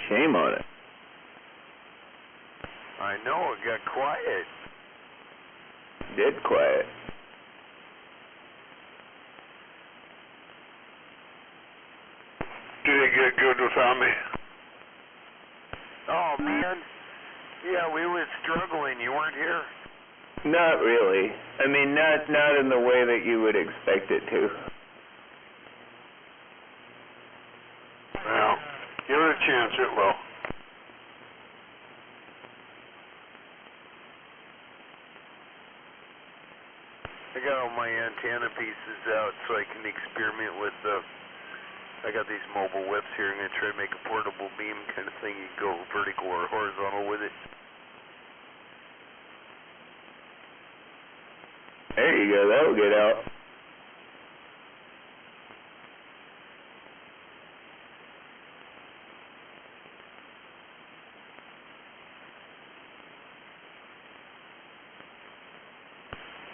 Shame on it. I know, it got quiet. Dead quiet. Did it get good without me? Oh, man. Yeah, we were struggling. You weren't here? Not really. I mean, not in the way that you would expect it to. Well, give it a chance, it will. I got all my antenna pieces out so I can experiment with I got these mobile whips here. I'm going to try to make a portable beam kind of thing. You can go vertical or horizontal with it. There you go, that'll get out.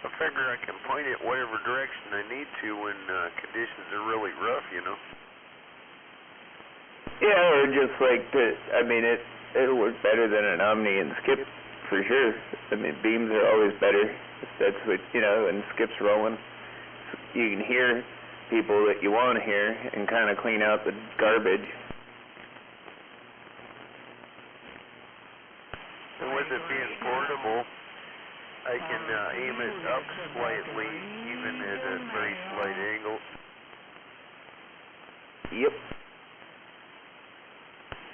I figure I can point it whatever direction I need to when conditions are really rough, you know. Yeah, or just like it'll work better than an Omni and Skip for sure. I mean, beams are always better. That's what, and Skip's rolling. You can hear people that you want to hear and kind of clean out the garbage. And with it being portable, I can aim it up slightly, even at a very slight angle. Yep.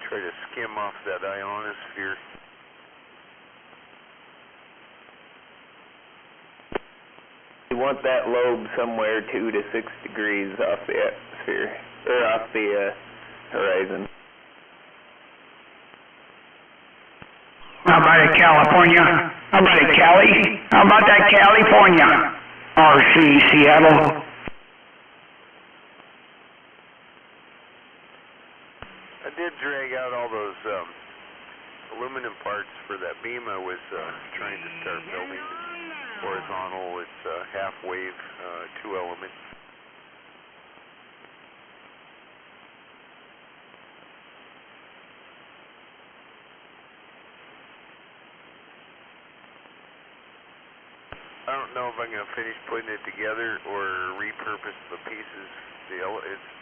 Try to skim off that ionosphere. You want that lobe somewhere 2 to 6 degrees off the atmosphere, or off the horizon. How about it, California? How about it, Cali? How about that, California? RC, Seattle. I did drag out all those aluminum parts for that beam I was trying to start building. Horizontal, it's half wave, 2 element. I don't know if I'm going to finish putting it together or repurpose the pieces.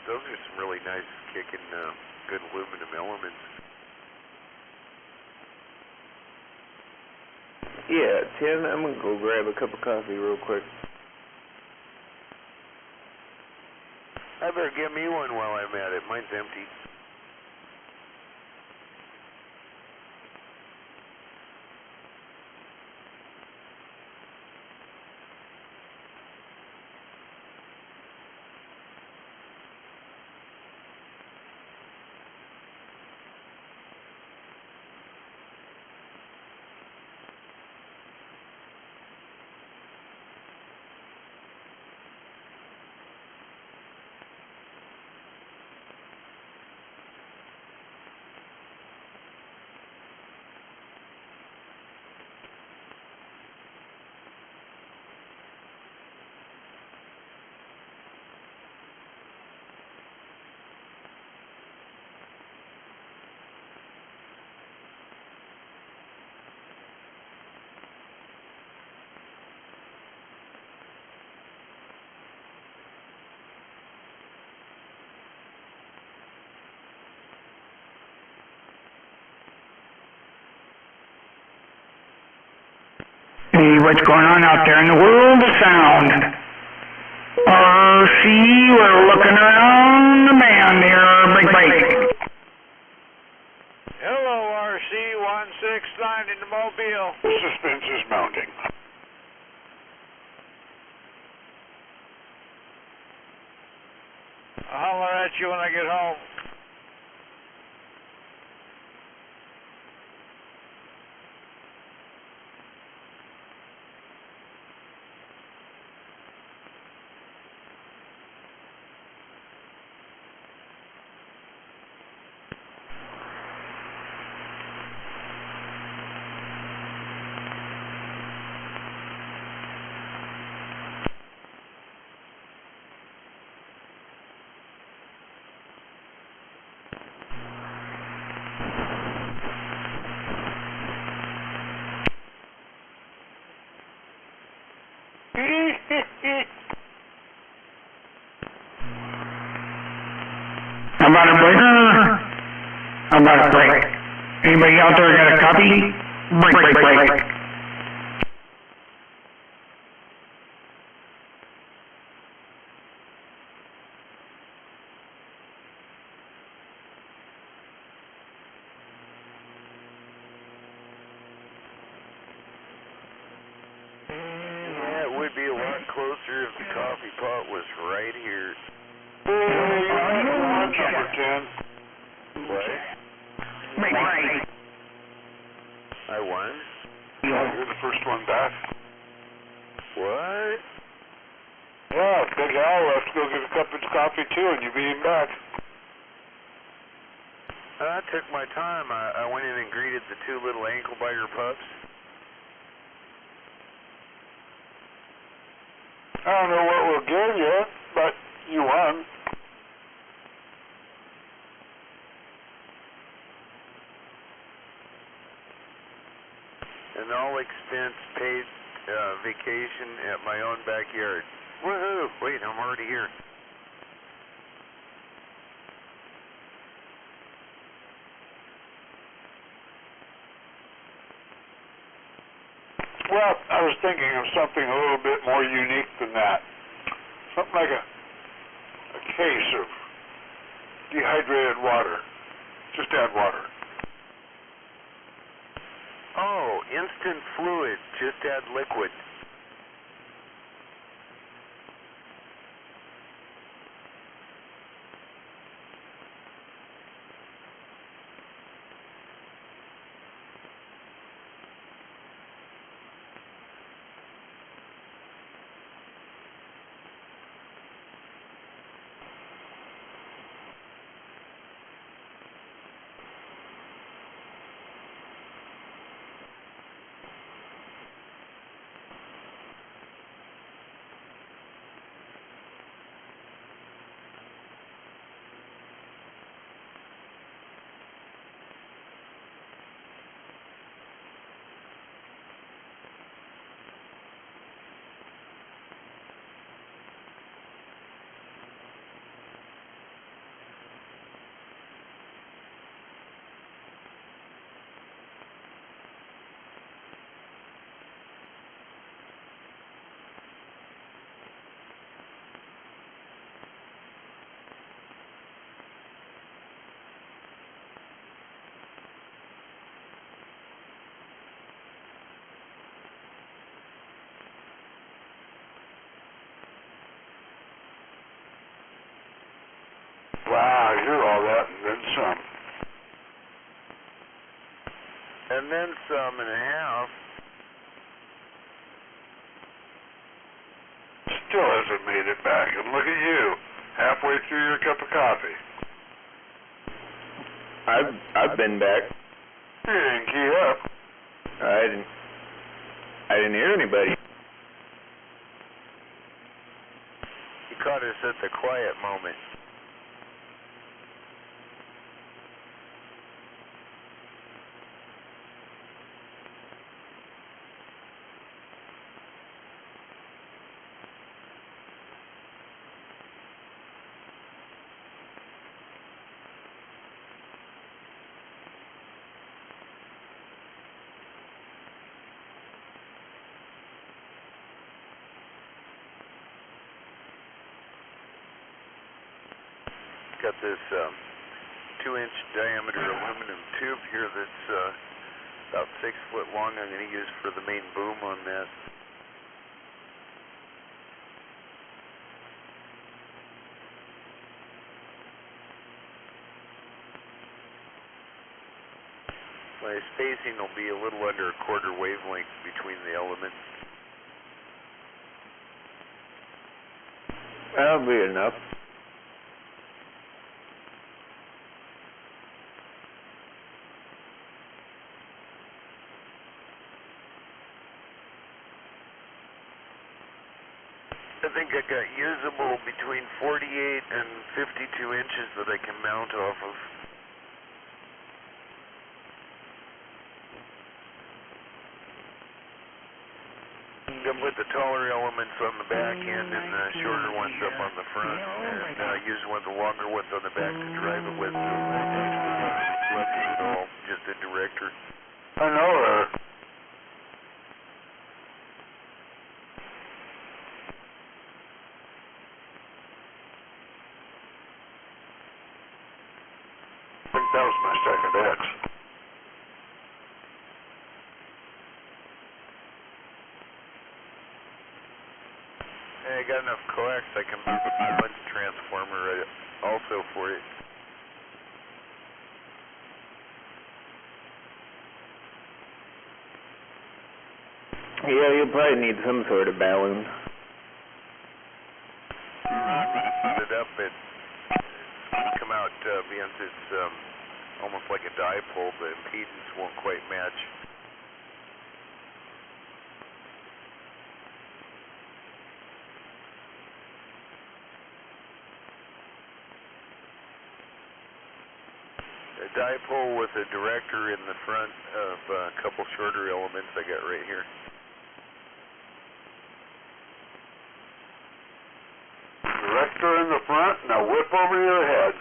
Those are some really nice kicking good aluminum elements. Yeah, Tim, I'm going to go grab a cup of coffee real quick. I better get me one while I'm at it. Mine's empty. Hey, what's going on out there in the world of sound? RC, we're looking around the band here. Break. Hello, RC-169 in the Mobile. Suspense is mounting. I'll holler at you when I get home. How about a breaker? How about a break? Anybody out there got a copy? Break. Yeah, it would be a lot closer if the coffee pot was right here. Number 10. What? Break. I won? You're the first one back. What? Yeah, Big Al left to go get a cup of coffee too, and you beat him back. I took my time. I went in and greeted the two little ankle biter pups. I don't know what we'll give you, but you won. An all expense paid vacation at my own backyard. Woohoo! Wait, I'm already here. Well, I was thinking of something a little bit more unique than that. Something like a case of dehydrated water. Just add water. Oh, instant fluid. Just add liquid. Wow, you're all that and then some. And then some and a half. Still hasn't made it back, and look at you, halfway through your cup of coffee. I've been back. You didn't key up. I didn't hear anybody. You caught us at the quiet moment. Got this 2-inch diameter aluminum tube here that's about 6 foot long. I'm going to use for the main boom on that. My spacing will be a little under a quarter wavelength between the elements. That'll be enough. I think I got usable between 48 and 52 inches that I can mount off of. I'm going to put the taller elements on the back end and the shorter ones up on the front, and use one of the longer ones on the back to drive it with. So I left it at all, just a director. I know her. I think that was my second X. Hey, I got enough coax, I can move a balance transformer also for you. Yeah, you'll probably need some sort of balance. It up, it come out because it's almost like a dipole, the impedance won't quite match. A dipole with a director in the front of a couple shorter elements I got right here. Director in the front, now whip over your head.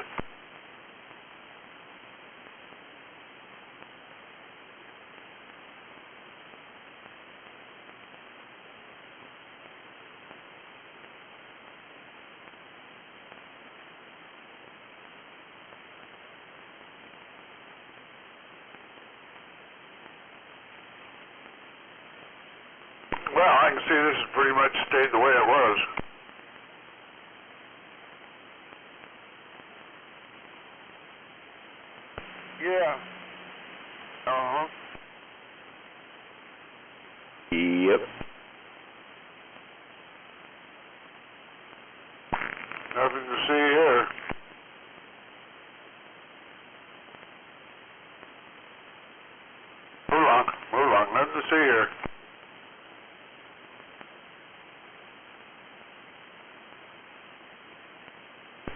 Well, I can see this has pretty much stayed the way it was. Yeah. Uh-huh. Yep. Nothing to see here. Move along, nothing to see here.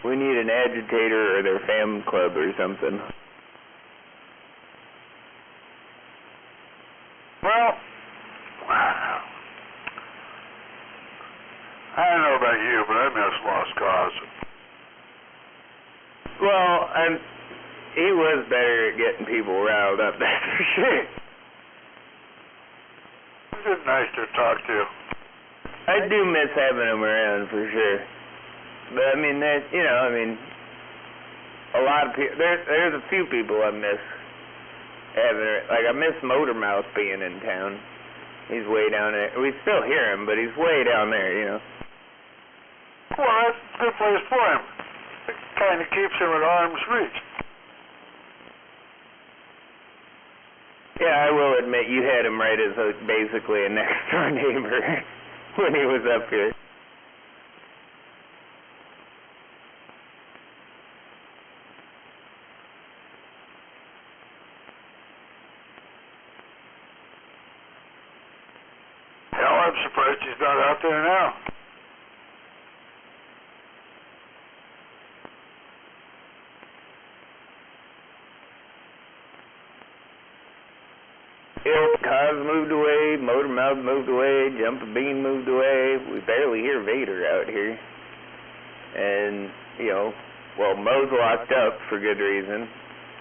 We need an agitator or their fan club or something. Well, I don't know about you, but I miss Lost Cause. Well, he was better at getting people riled up, that's for sure. It's nice to talk to. I do miss having him around for sure. But I mean, a lot of people. There's a few people I miss having. Like I miss Motormouth being in town. He's way down there. We still hear him, but he's way down there, Well, that's a good place for him. It kind of keeps him at arm's reach. Yeah, I will admit you had him right as basically a next door neighbor when he was up here. Hell, I'm surprised he's not out there now. Cos moved away, Motormouth moved away, Jumpin' Bean moved away. We barely hear Vader out here. And, Mo's locked up for good reason.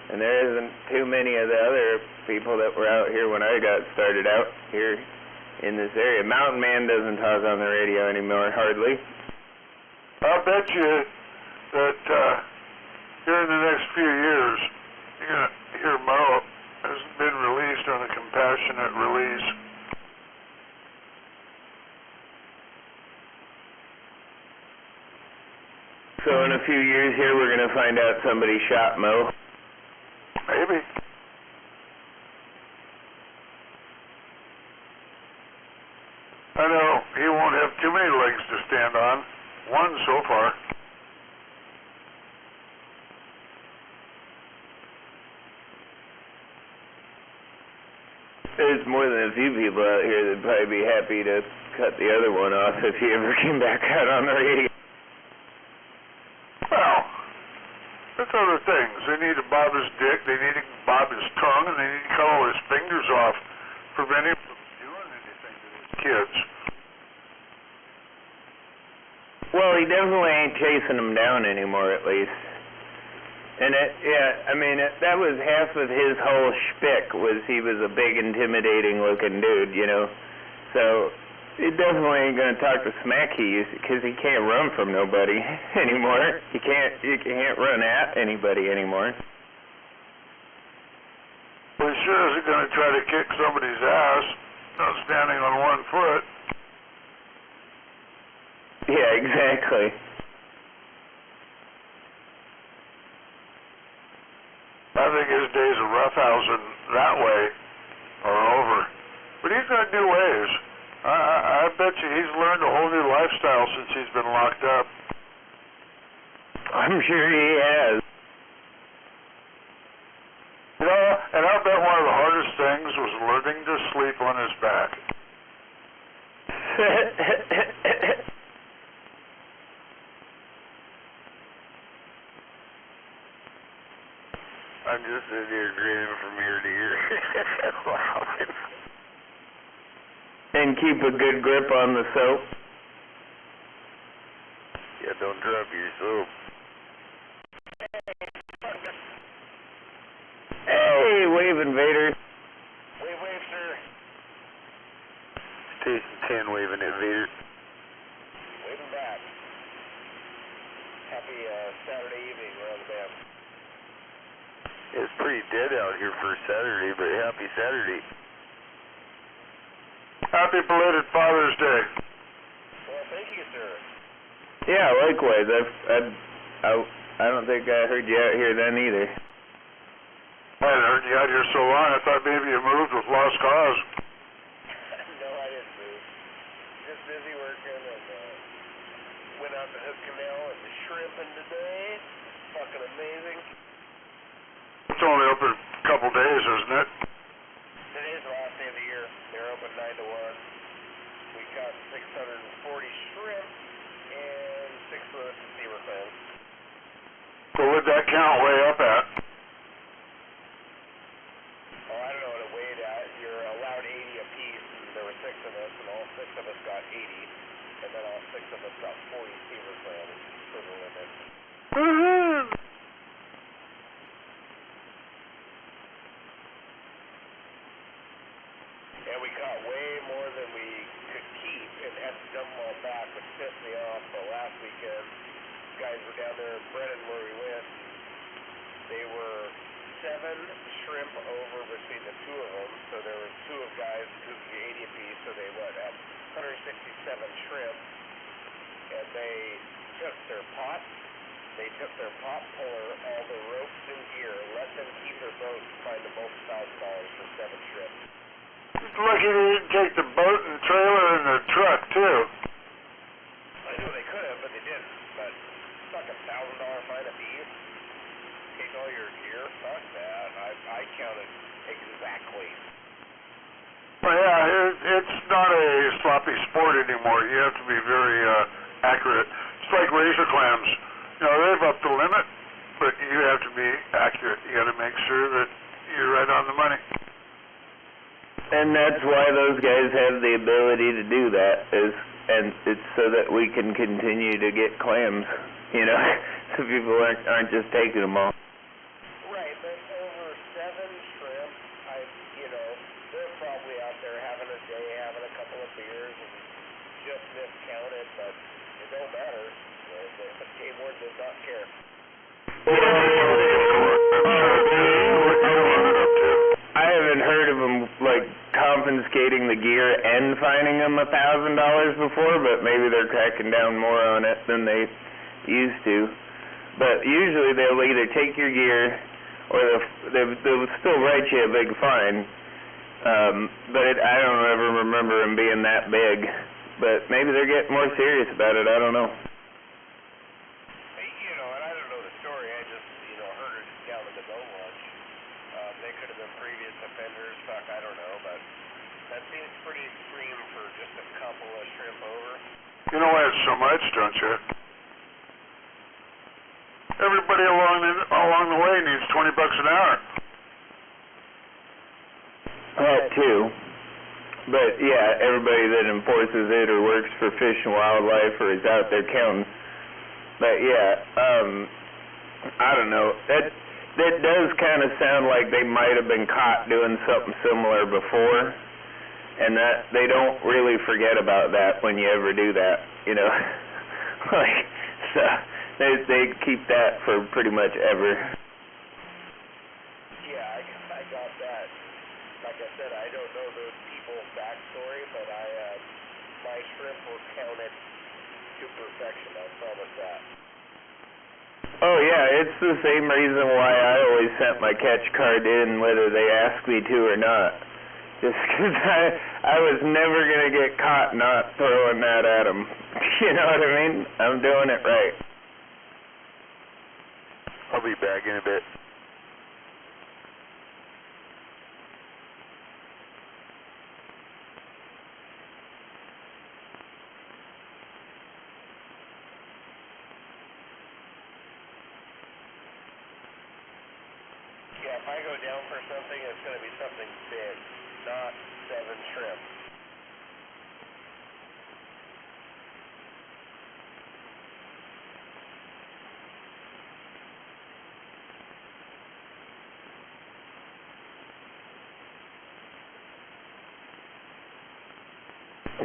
And there isn't too many of the other people that were out here when I got started out here in this area. Mountain Man doesn't talk on the radio anymore, hardly. I'll bet you that here in the next few years, you're going to hear Mo has been released on a compassionate release. So in a few years here, we're going to find out somebody shot Mo. Maybe. I know he won't have too many legs to stand on. One so far. There's more than a few people out here that'd probably be happy to cut the other one off if he ever came back out on the radio. Well, that's other things. They need to bob his dick, they need to bob his tongue, and they need to cut all his fingers off, preventing him from doing anything to these kids. Well, he definitely ain't chasing them down anymore, at least. And that was half of his whole shtick, was he was a big, intimidating-looking dude, you know. So he definitely ain't gonna talk the smack he used to, because he can't run from nobody anymore. You can't run at anybody anymore. Well, he sure isn't gonna try to kick somebody's ass, not standing on one foot. Yeah, exactly. I think his days of roughhousing that way are over. But he's got new ways. I bet you he's learned a whole new lifestyle since he's been locked up. I'm sure he has. You know, and I bet one of the hardest things was learning to sleep on his back. I'm just sitting here grinning from ear to ear. Laughing. And keep a good grip on the soap. Yeah, don't drop your soap. Hey, wave invader. Wave, sir. Station 10 waving at Vader. Waving back. Happy Saturday evening. We're on the band. It's pretty dead out here for Saturday, but happy Saturday. Happy belated Father's Day. Well, thank you, sir. Yeah, likewise. I don't think I heard you out here then either. I hadn't heard you out here so long, I thought maybe you moved with lost cause. No, I didn't move. Just busy working and went out to Hook Canal and shrimping today. Fucking amazing. It's only open a couple days, isn't it? Today's the last day of the year. They're open 9 to 1. We caught 640 shrimp and 6 foot zebra clams. What would that count way up at? Oh, I don't know what it weighed at. You're allowed 80 apiece, and there were 6 of us, and all 6 of us got 80, and then all 6 of us got 40 zebra clams for the limit. Woohoo! And we caught way more than we could keep and had to dump them all back, which pissed me off. But last weekend, guys were down there in Brennan where we went. They were 7 shrimp over between the 2 of them. So there were 2 of guys who could get 80 apiece. So they had 167 shrimp. And they took their pot. They took their pot puller, all the ropes and gear, let them keep their boat, and fined them both $1,000 for 7 shrimp. Lucky they didn't take the boat and trailer and the truck, too. I knew they could have, but they didn't. But fucking $1,000 fine a piece. Take all your gear. Fuck that. I counted exactly. Well, yeah, it's not a sloppy sport anymore. You have to be very accurate. It's like razor clams. You know, they've upped the limit, but you have to be accurate. You got to make sure that you're right on the money. And that's why those guys have the ability to do that, and it's so that we can continue to get clams, you know, so people aren't just taking them all. Right, but over 7 shrimp, they're probably out there having a day, having a couple of beers, and just miscounted, but it don't matter. The game board does not care. I haven't heard of them like confiscating the gear and fining them $1,000 before, but maybe they're cracking down more on it than they used to. But usually they'll either take your gear or they'll still write you a big fine. But I don't ever remember them being that big. But maybe they're getting more serious about it. I don't know. And I don't know the story. I just, heard it down in the boat launch. They could have been previous offenders. Fuck, I don't know. But that seems pretty extreme for just a couple of shrimp over. You know why it's so much, don't you? Everybody along the way needs $20 an hour. That too. But yeah, everybody that enforces it or works for Fish and Wildlife or is out there counting But yeah, I don't know. That does kind of sound like they might have been caught doing something similar before, and that they don't really forget about that when you ever do that, you know. Like, so they keep that for pretty much ever. Yeah, I got that. Like I said, I don't know those people's backstory, but my shrimp were counted to perfection, I promise that. Oh yeah, it's the same reason why I always sent my catch card in whether they asked me to or not. Just 'cause I was never going to get caught not throwing that at them. You know what I mean? I'm doing it right. I'll be back in a bit. Yeah, if I go down for something, it's going to be something big, not 7 shrimp.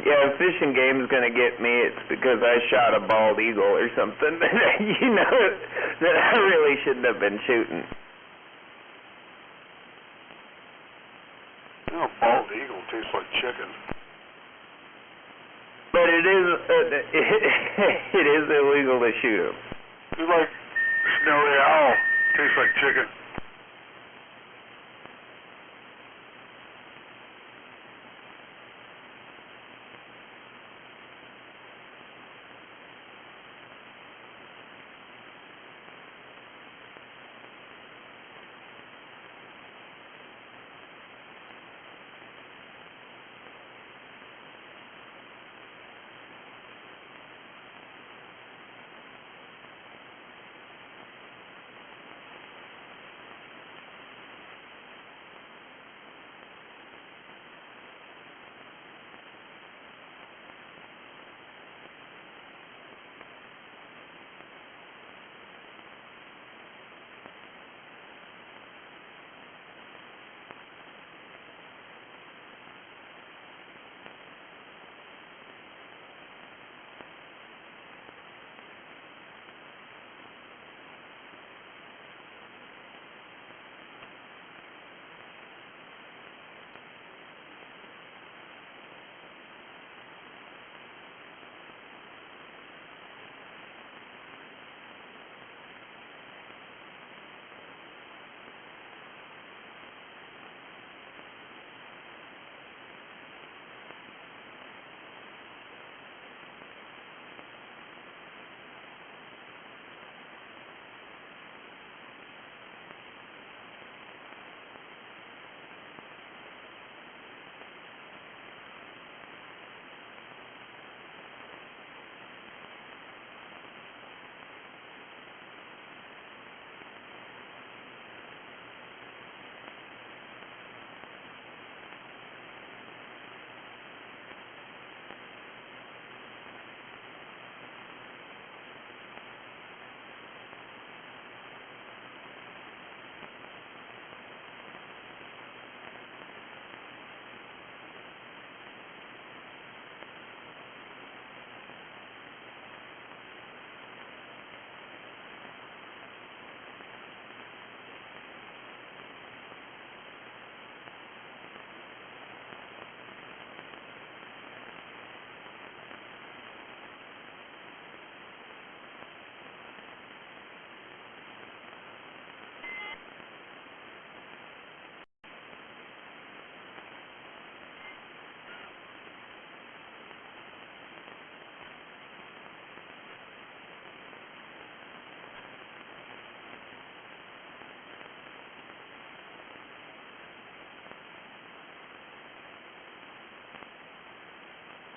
Yeah, if Fish and Game's going to get me, it's because I shot a bald eagle or something that, you know, that I really shouldn't have been shooting. You know, bald eagle tastes like chicken. But it is it is illegal to shoot them. It's like snowy owl. Tastes like chicken.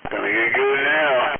Gonna get good now.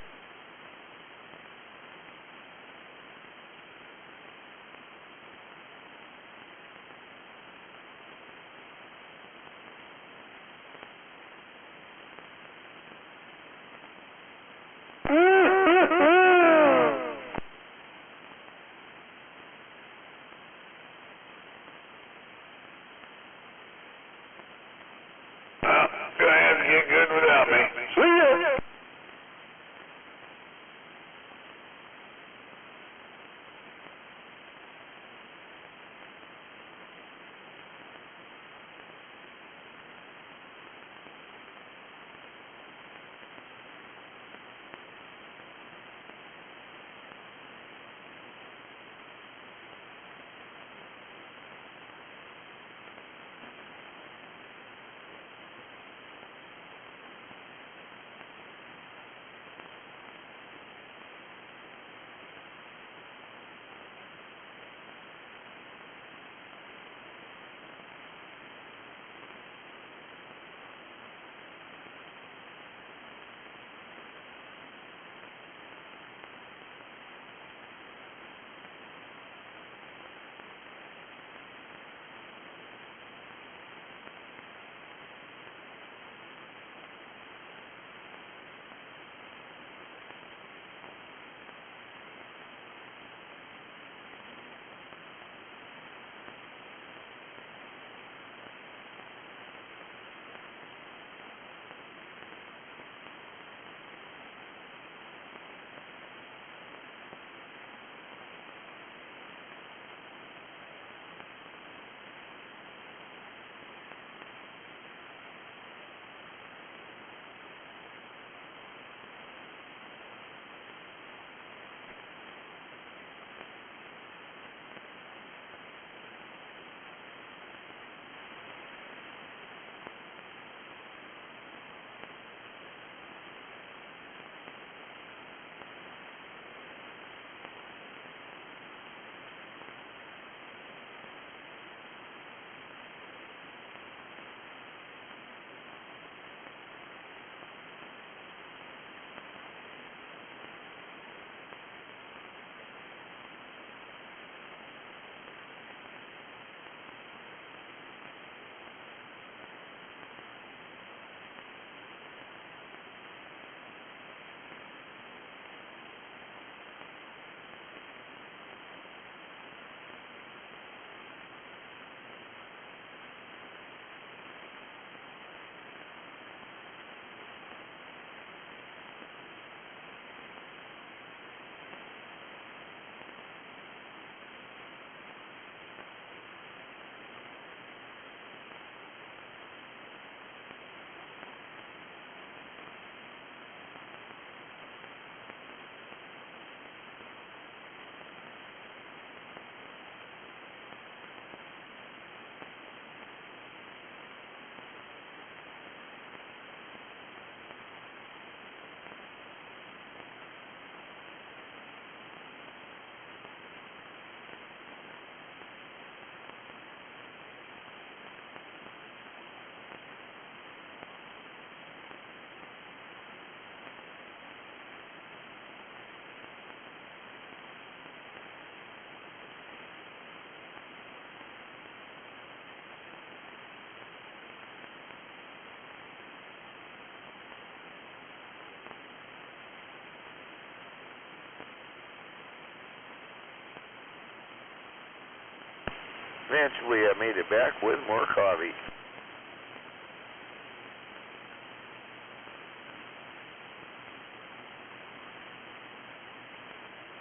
Eventually I made it back with more coffee.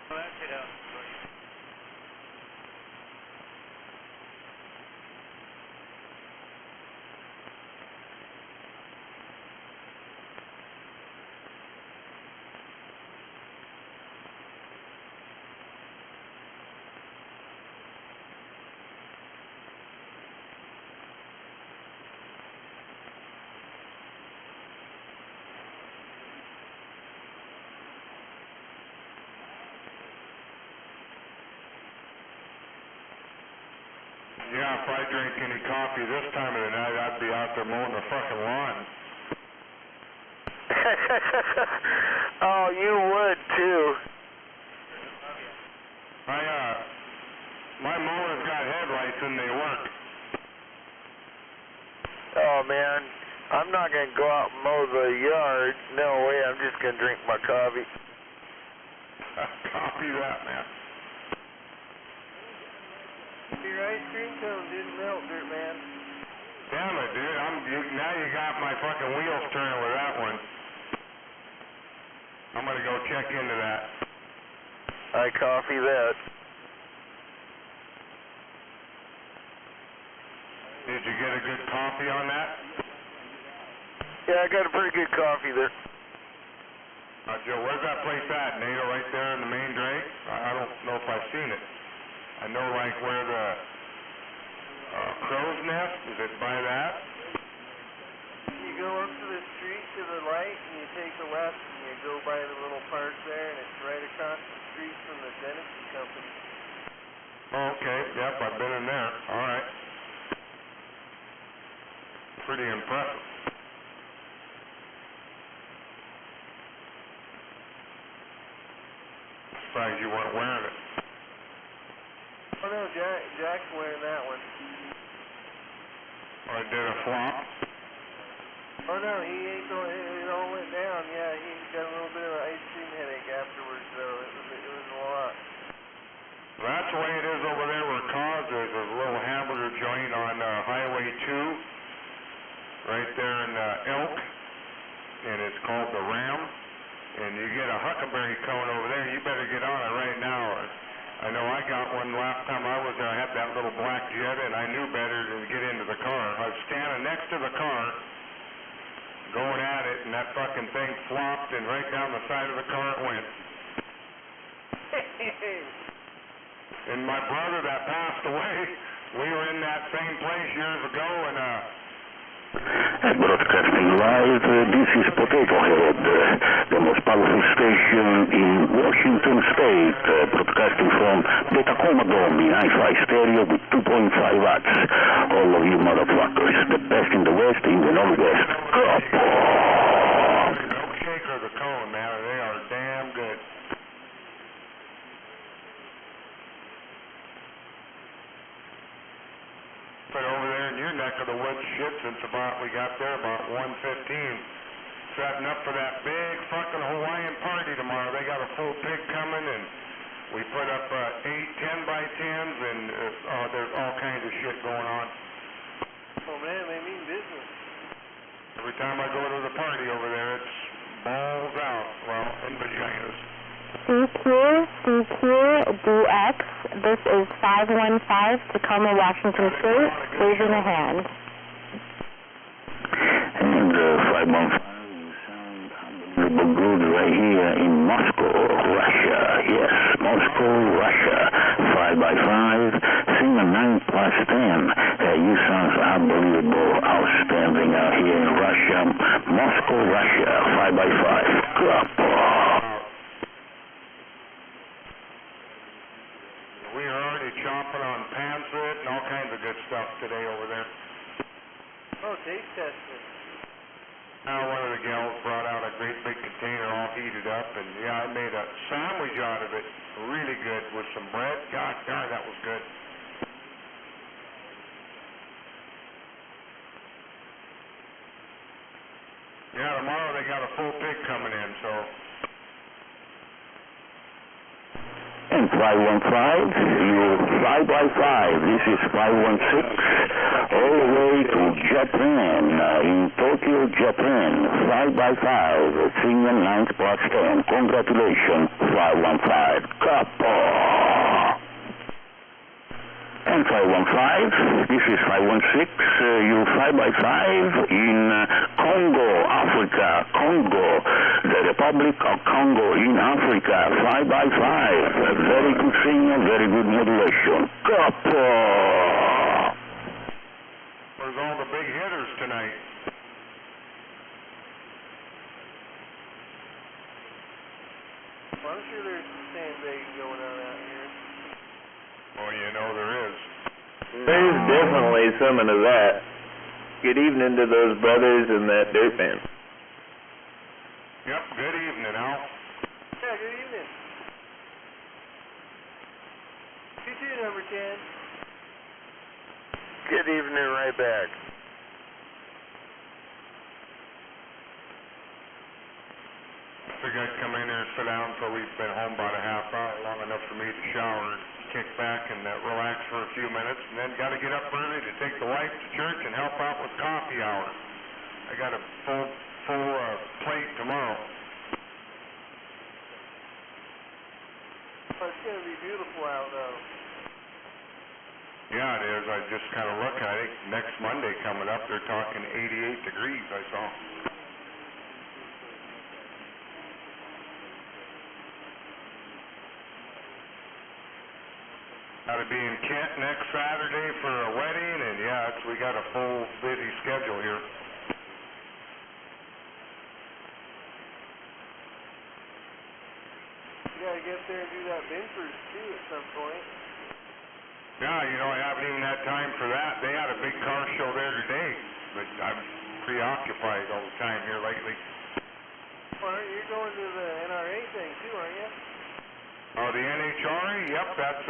Well, that's it out for you. Yeah, if I drink any coffee this time of the night, I'd be out there mowing the fucking lawn. Oh, you would too. My mower's got headlights and they work. Oh man, I'm not gonna go out and mow the yard. No way, I'm just gonna drink my coffee. Copy that, man. Your ice cream cone didn't melt, Dirt Man. Damn it, dude. Now you got my fucking wheels turning with that one. I'm gonna go check into that. I coffee that. Did you get a good coffee on that? Yeah, I got a pretty good coffee there. Joe, where's that place at? NATO right there in the main drag? I don't know if I've seen it. I know like where the crow's nest, is it by that? You go up to the street to the light and you take a left and you go by the little park there and it's right across the street from the Dentistry Company. Oh, okay, yep, I've been in there. Alright. Pretty impressive. Surprised you weren't wearing it. Oh no, Jack's wearing that one. Or did a flop? Oh no, he ate it all went down. Yeah, he got a little bit of an ice cream headache afterwards though. It was a lot. That's the way it is over there where Cause is. There's a little hamburger joint on Highway 2, right there in Elk, and it's called the Ram. And you get a huckleberry cone over there, you better get on it right now. I know I got one last time I was there. I had that little black Jetta, and I knew better than to get into the car. I was standing next to the car, going at it, and that fucking thing flopped, and right down the side of the car it went. And my brother that passed away, we were in that same place years ago, and broadcasting live, this is Potato Head, the most powerful station in Washington State, broadcasting from the Tacoma Dome in hi-fi stereo with 2.5 watts. All of you motherfuckers, the best in the West, in the Northwest. milkshake or the cone, man, they are damn good. But over there in your neck of the woods, shit, since we got there about 1:15, setting up for that big fucking Hawaiian party tomorrow. They got a full pig coming, and we put up 8 10x10s, and there's all kinds of shit going on. Oh man, they mean business. Every time I go to the party over there, it's balls out, well, and vaginas. CQ, this is 515 Tacoma, Washington State, raising a hand. And 515 sound unbelievable good right here in Moscow, Russia. Yes, Moscow, Russia. 5x5, singer 9+10. You sound unbelievable, outstanding out here in Russia. Moscow, Russia. 5x5. We are already chomping on pancit and all kinds of good stuff today over there. Oh, taste testing. Now one of the gals brought out a great big container all heated up, and yeah, I made a sandwich out of it, really good, with some bread. God darn, that was good. Yeah, tomorrow they got a full pig coming in, so. And 515, you 5x5, this is 516, all the way to Japan, in Tokyo, Japan, 5x5, Signal 9 plus 10, congratulations, 515, Kappa. And 515, this is 516, you 5x5 in Congo, Africa, Congo, the Republic of Congo in Africa, 5x5, very good signal, very good modulation. Kappa! Where's all the big hitters tonight? Well, I'm sure there's some sandbagging going on out here. Oh, you know there is. There's definitely some of that. Good evening to those brothers and that dirt band. Yep, good evening, Al. Yeah, good evening. You too, number 10. Good evening, right back. Figured I'd come in here and sit down until we've been home about a half hour, long enough for me to shower and kick back and relax for a few minutes, and then got to get up early to take the wife to church and help out with coffee hour. I got a full plate tomorrow. Oh, it's going to be beautiful out, though. Yeah, it is. I just kind of look, I think next Monday coming up, they're talking 88 degrees, I saw. Got to be in Kent next Saturday for a wedding, and yeah, we got a full busy schedule here. You got to get there and do that Binford, too, at some point. Yeah, you know, I haven't even had time for that. They had a big car show there today, but I'm preoccupied all the time here lately. Well, you're going to the NRA thing, too, aren't you? Oh, the NHRA? Yep, that's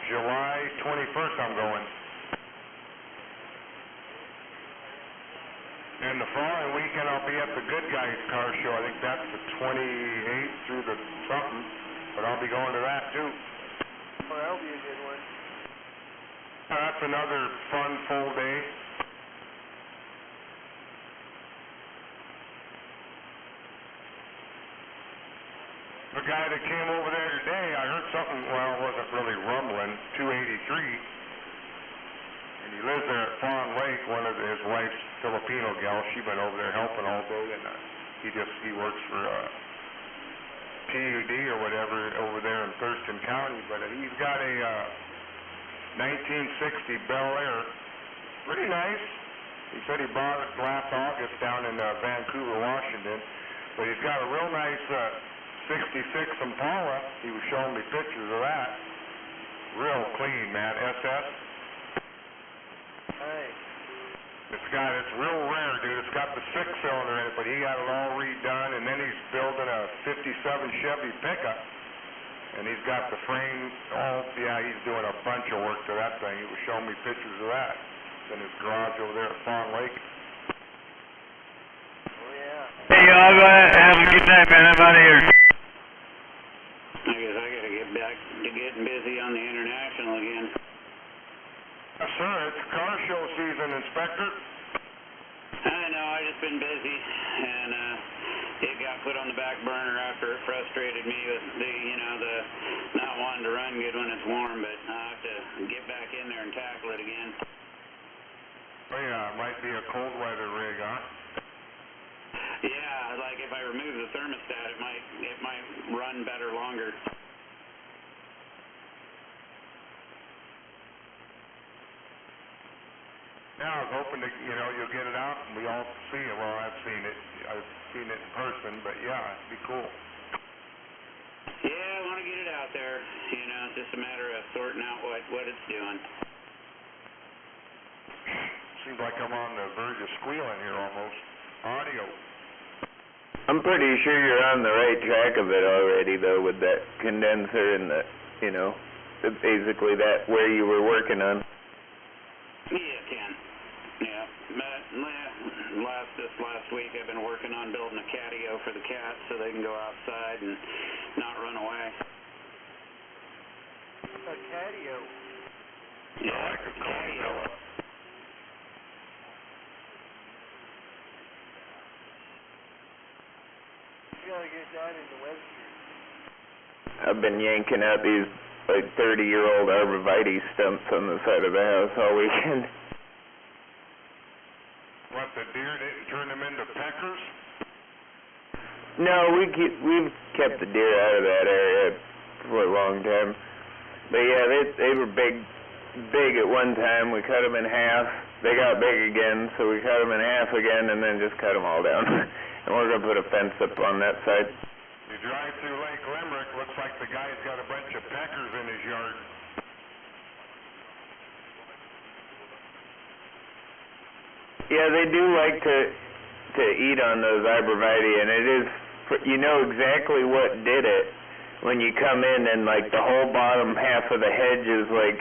July 21st I'm going. And the following weekend I'll be at the Good Guys car show. I think that's the 28th through the something, but I'll be going to that too. Well, that'll be a good one. That's another fun full day. The guy that came over there today, I heard something, well, it wasn't really rumbling, 283. And he lives there at Fawn Lake, his wife's Filipino gal, she's been over there helping all day, and he works for PUD or whatever over there in Thurston County, but he's got a 1960 Bel Air, pretty nice. He said he bought it last August down in Vancouver, Washington, but he's got a real nice 66 Impala. He was showing me pictures of that. Real clean, man, SS. Nice. It's real rare, dude. It's got the 6-cylinder in it, but he got it all redone, and then he's building a 57 Chevy pickup, and he's got the frame he's doing a bunch of work to that thing. He was showing me pictures of that. It's in his garage over there at Fawn Lake. Oh, yeah. Hey, y'all, have a good night, man. I'm out of here. I guess I gotta get back to getting busy on the international again. Yes, sir. It's car show season, Inspector. I know, I just been busy, and it got put on the back burner after it frustrated me with the not wanting to run good when it's warm, but I'll have to get back in there and tackle it again. Oh, yeah, it might be a cold weather rig, huh? Yeah, like if I remove the thermostat, it might run better longer. Yeah, I was hoping that, you'll get it out and we all see it. Well, I've seen it in person, but yeah, it'd be cool. Yeah, I want to get it out there. It's just a matter of sorting out what it's doing. Seems like I'm on the verge of squealing here almost. Audio. I'm pretty sure you're on the right track of it already, though, with that condenser and basically that where you were working on. Yeah, Ken. Yeah, but this last week I've been working on building a catio for the cats so they can go outside and not run away. catio. Yeah, catio. You gotta get that into Webster. I've been yanking out these like 30-year-old arborvitae stumps on the side of the house all weekend. What, the deer didn't turn them into peckers? No, we've kept the deer out of that area for a long time. But yeah, they were big at one time. We cut them in half. They got big again, so we cut them in half again, and then just cut them all down. And we're gonna put a fence up on that side. You drive through Lake Limerick, looks like the guy's got a bunch of peckers in his yard. Yeah, they do like to eat on those arborvitae, and it is, you know exactly what did it when you come in and like the whole bottom half of the hedge is like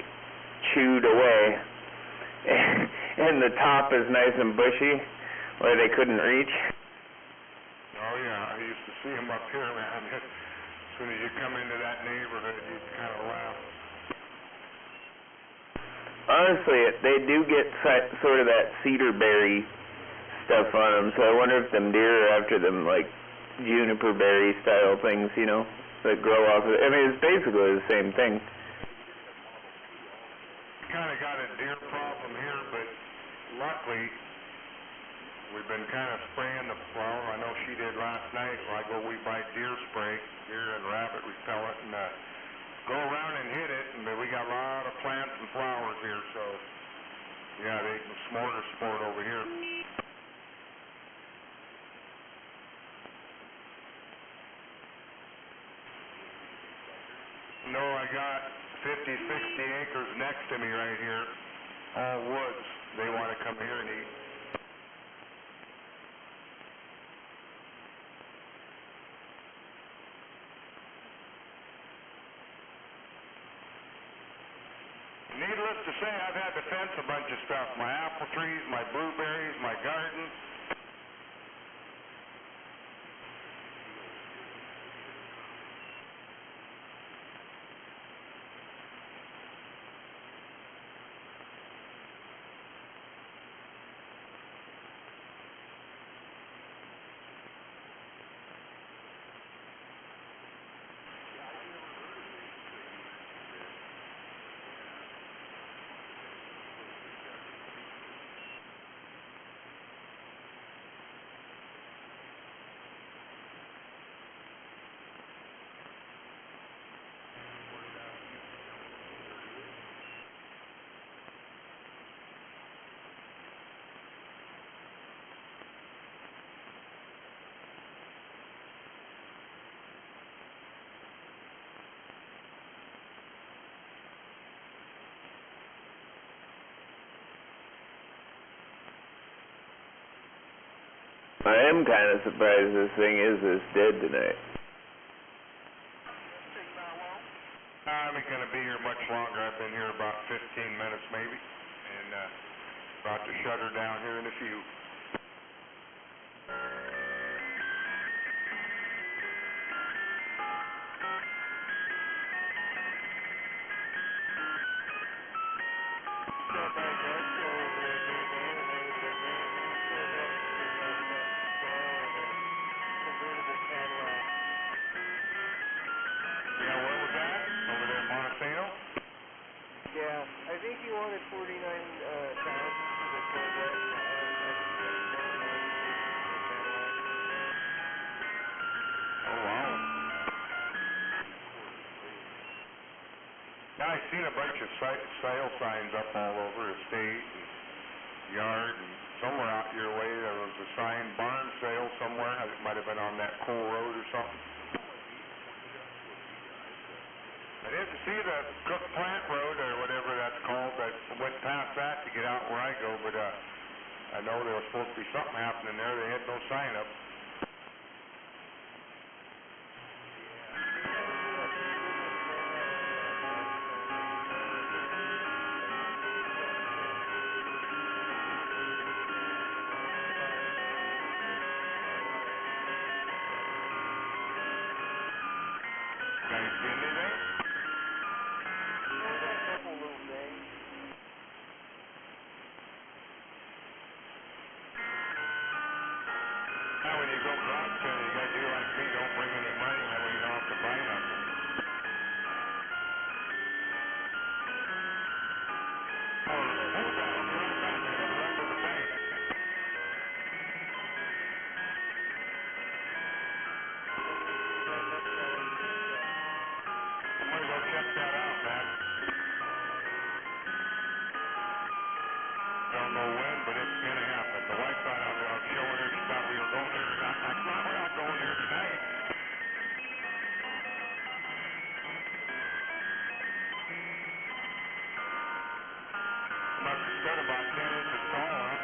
chewed away, and the top is nice and bushy where they couldn't reach. Oh yeah, I used to see them up here, man. As soon as you come into that neighborhood, you'd kind of laugh. Honestly, they do get sort of that cedarberry stuff on them, so I wonder if them deer are after them, like, juniper berry style things, you know, that grow off of it. I mean, it's basically the same thing. Kind of got a deer problem here, but luckily, we've been kind of spraying the flower. I know she did last night. We buy deer spray, deer and rabbit repellent, and go around and hit it, and we got a lot of plants and flowers here, so yeah, they can smorgasbord over here. No, I got 50, 60 acres next to me right here, all woods. They want to come here and eat. Needless to say, I've had to fence a bunch of stuff. My apple trees, my blueberries, my garden. I am kind of surprised this thing is this dead tonight. I'm not going to be here much longer. I've been here about 15 minutes maybe, and about to shut her down here in a few. Yeah, where was that? Over there in Montesano? Yeah, I think he wanted 49,000 for the Corvette. Oh, wow. Yeah, I seen a bunch of sale signs up all over the state and yard, and somewhere out your way there was a sign, barn sale somewhere. It might have been on that Cole Road or something. I didn't see the Cook Plant Road or whatever that's called. I went past that to get out where I go, but I know there was supposed to be something happening there. They had no sign up. You guys see anything? No, tell you, you gotta do like me, don't bring any money, that way you don't have to buy nothing. Somebody go check that out, man. Don't know when, but it's gonna happen. The wife thought I was showing her, she thought we were going there tonight. I thought we're not going there tonight. Must have stood about 10 inches tall, huh?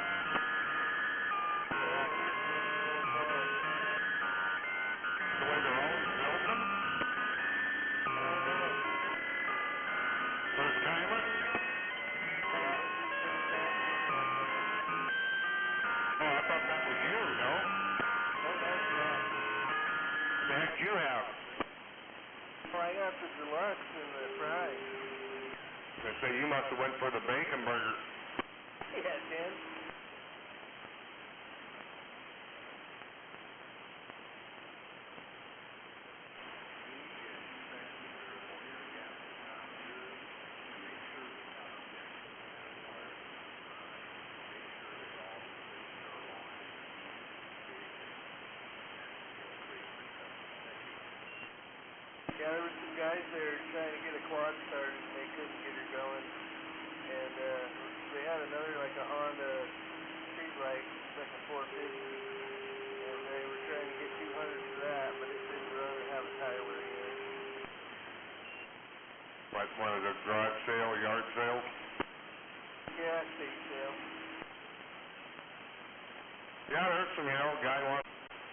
The way they're always building them? First timer? Oh, I thought that was you, no? The heck you have? Well, I got the deluxe and the fries. They say you must have went for the bacon burger. Yeah, Jen. Yeah, there were some guys there trying to get a quad started and they couldn't get her going. And they had another, like a Honda street light, like a 450. And they were trying to get 200 for that, but it didn't run or have a tire wear yet. Like one of the garage sale, yard sales? Yeah, state sale. Yeah, there's some, guy wants